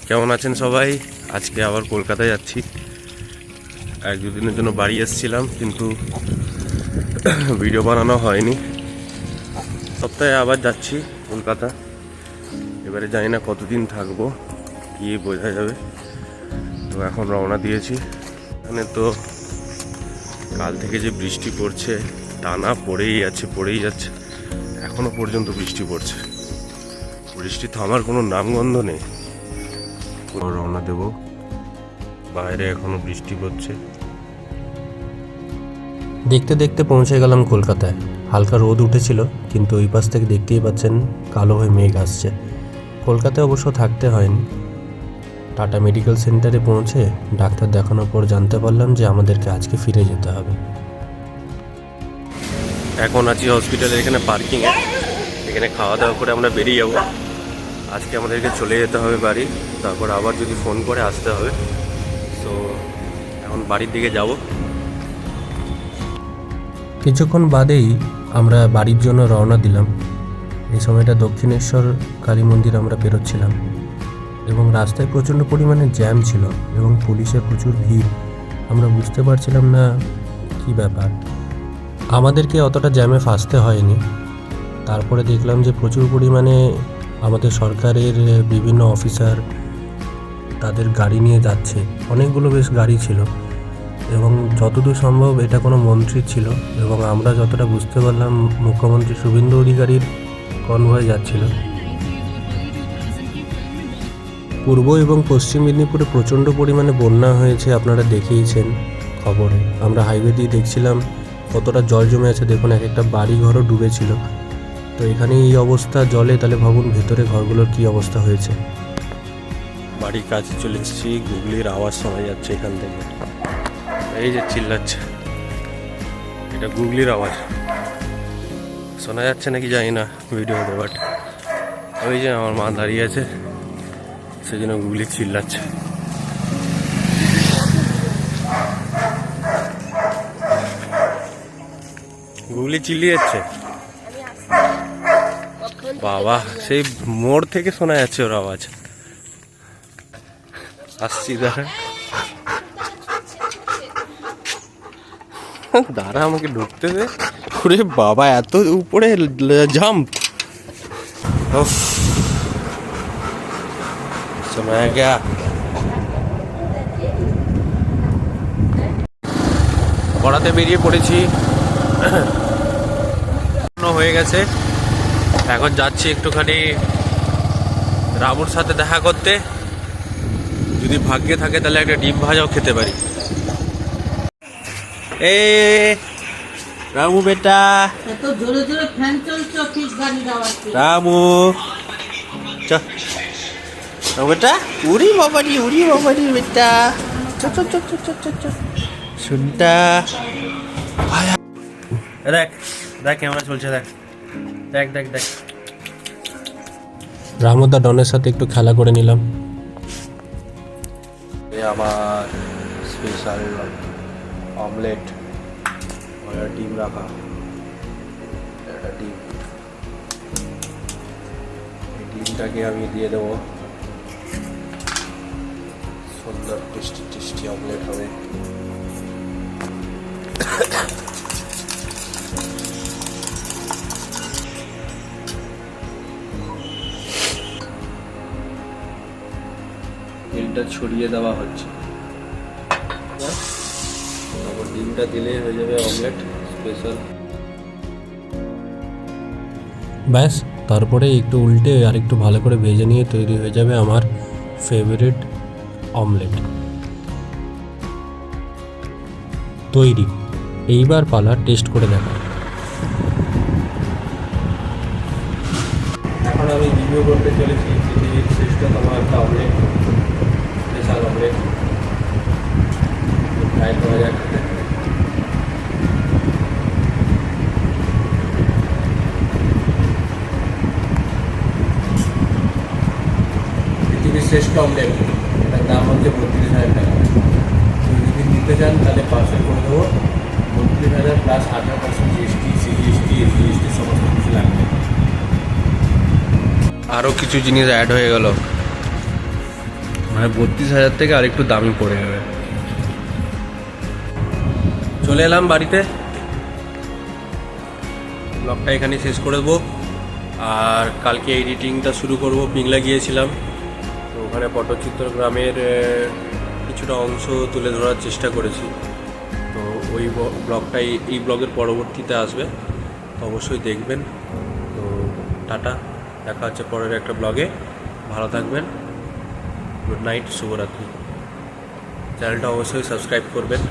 কেমন আছেন সবাই? আজকে আবার কলকাতায় যাচ্ছি। এক দুদিনের জন্য বাড়ি এসেছিলাম, কিন্তু ভিডিও বানানো হয়নি। সপ্তাহে আবার যাচ্ছি কলকাতা। এবারে জানি না কতদিন থাকবো, গিয়ে বোঝা যাবে। তো এখন রওনা দিয়েছি। এখানে তো কাল থেকে যে বৃষ্টি পড়ছে, টানা পড়েই যাচ্ছে। এখনো পর্যন্ত বৃষ্টি পড়ছে। বৃষ্টি থামার কোনো নামগন্ধ নেই। রওনা দেব, বাইরে এখনো বৃষ্টি পড়ছে। দেখতে দেখতে পৌঁছে গেলাম কলকাতায়। হালকা রোদ উঠেছিল, কিন্তু ওই পাশ থেকে দেখতেই পাচ্ছেন কালো হয়ে মেঘ আসছে। কলকাতায় অবশ্য থাকতে হয়নি। টাটা মেডিকেল সেন্টারে পৌঁছে ডাক্তার দেখানোর পর জানতে পারলাম যে আমাদেরকে আজকে ফিরে যেতে হবে। এখন আছি হসপিটালের এখানে পার্কিংয়ে। এখানে খাওয়া দাওয়া করে আমরা বেরিয়ে যাবো। আজকে আমাদেরকে চলে যেতে হবে বাড়ি, তারপর আবার যদি ফোন করে আসতে হবে। তো এখন বাড়ির দিকে যাব। কিছুক্ষণ বাদেই আমরা বাড়ির জন্য রওনা দিলাম। এই সময়টা দক্ষিণেশ্বর কালী মন্দির আমরা বেরোচ্ছিলাম, এবং রাস্তায় প্রচণ্ড পরিমাণে জ্যাম ছিল এবং পুলিশের প্রচুর ভিড়। আমরা বুঝতে পারছিলাম না কি ব্যাপার। আমাদেরকে অতটা জ্যামে ফাঁসতে হয়নি। তারপরে দেখলাম যে প্রচুর পরিমাণে আমাদের সরকারের বিভিন্ন অফিসার তাদের গাড়ি নিয়ে যাচ্ছে। অনেকগুলো বেশ গাড়ি ছিল, এবং যতদূর সম্ভব এটা কোনো মন্ত্রী ছিল, এবং আমরা যতটা বুঝতে পারলাম মুখ্যমন্ত্রী শুভেন্দু অধিকারীর কনভয় যাচ্ছিল। পূর্ব এবং পশ্চিম মেদিনীপুরে প্রচণ্ড পরিমাণে বন্যা হয়েছে, আপনারা দেখেইছেন খবরে। আমরা হাইওয়ে দিয়ে দেখছিলাম কতটা জল জমে আছে। দেখুন, এক একটা বাড়ি ঘরও ডুবেছিল। তো এখানে এই অবস্থা জলে, তাহলে ভাবুন ভেতরে ঘরগুলোর কি অবস্থা হয়েছে। বাড়ির কাছে চলে এসেছি। গুগলির আওয়াজ শোনা যাচ্ছে এখান থেকে। এই যে চিল্লাচ্ছে, এটা গুগলির আওয়াজ। শোনা যাচ্ছে নাকি জানি না ভিডিওতে, বাট ওই যে আমার মা দাঁড়িয়ে আছে, সেই জন্য গুগলি চিল্লাচ্ছে। গুগলি চিল্লিয়ে যাচ্ছে। বাবা, সেই মোড় থেকে শোনা যাচ্ছে ওর আওয়াজ। আসছি, দাঁড়া আমাকে ঢুকতে দে। ওরে বাবা, এত উপরে জাম্প! সময় গয়া। পড়াতে বেরিয়ে পড়েছি, হয়ে গেছে। এখন যাচ্ছি একটুখানি রামুর সাথে দেখা করতে। যদি ভাগ্যে থাকে তাহলে একটা ডিম ভাজাও খেতে পারি। এ রামু বেটা, এত জোরে জোরে ফ্যান চলছে, অফিস গাড়ি দাওয়াতে। রামু চ, রামু বেটা, উড়ি বাবারি বেটা, চ চ চ চ চ চ চ শুনটা। দেখ দেখ ক্যামেরা চলছে, দেখ দেখ দেখ দেখ। রামুদা ডনের সাথে একটু খেলা করে নিলাম। আমার স্পেশাল অমলেট, ডিম রাখা, একটা ডিম। এই ডিমটাকে আমি দিয়ে দেবো। সুন্দর টেস্টি টেস্টি অমলেট হবে। তেলটা ছড়িয়ে দেওয়া হচ্ছে, তারপর ডিমটা দিলে হয়ে যাবে অমলেট স্পেশাল। ব্যাস, তারপরে একটু উল্টে আর একটু ভালো করে ভেজে নিয়ে তৈরি হয়ে যাবে আমার ফেভারিট অমলেট তৈরি। এইবার পালা টেস্ট করে দেখা। এখন আমি রিভিউ করতে চলেছি পৃথিবীর শ্রেষ্ঠতম একটা অমলেট, স্পেশাল অমলেট। ট্রাই করা যাক। পৃথিবীর শ্রেষ্ঠ অমলেট, এটার দাম হচ্ছে 32,000 টাকা। যদি নিতে চান তাহলে পার্সেল করে দেবো। 32,000 প্লাস 18% জিএসটি, সিজিএসটি, এসজিএসটি সমস্ত কিছু লাগবে। আরও কিছু জিনিস অ্যাড হয়ে গেল। মানে 32,000 থেকে আরেকটু দামি পড়ে যাবে। চলে এলাম বাড়িতে, ব্লগটা এখানে শেষ করে দেবো। আর কালকে এডিটিংটা শুরু করব। পিংলা গিয়েছিলাম, তো ওখানে পটচিত্র গ্রামের কিছুটা অংশ তুলে ধরার চেষ্টা করেছি। তো ওই ব্লগটাই এই ব্লগের পরবর্তীতে আসবে, তো অবশ্যই দেখবেন। তো টাটা, দেখা হচ্ছে পরের একটা ব্লগে। ভালো থাকবেন, গুড নাইট, শুভরাত্রি। চ্যানেলটা অবশ্যই সাবস্ক্রাইব করবেন।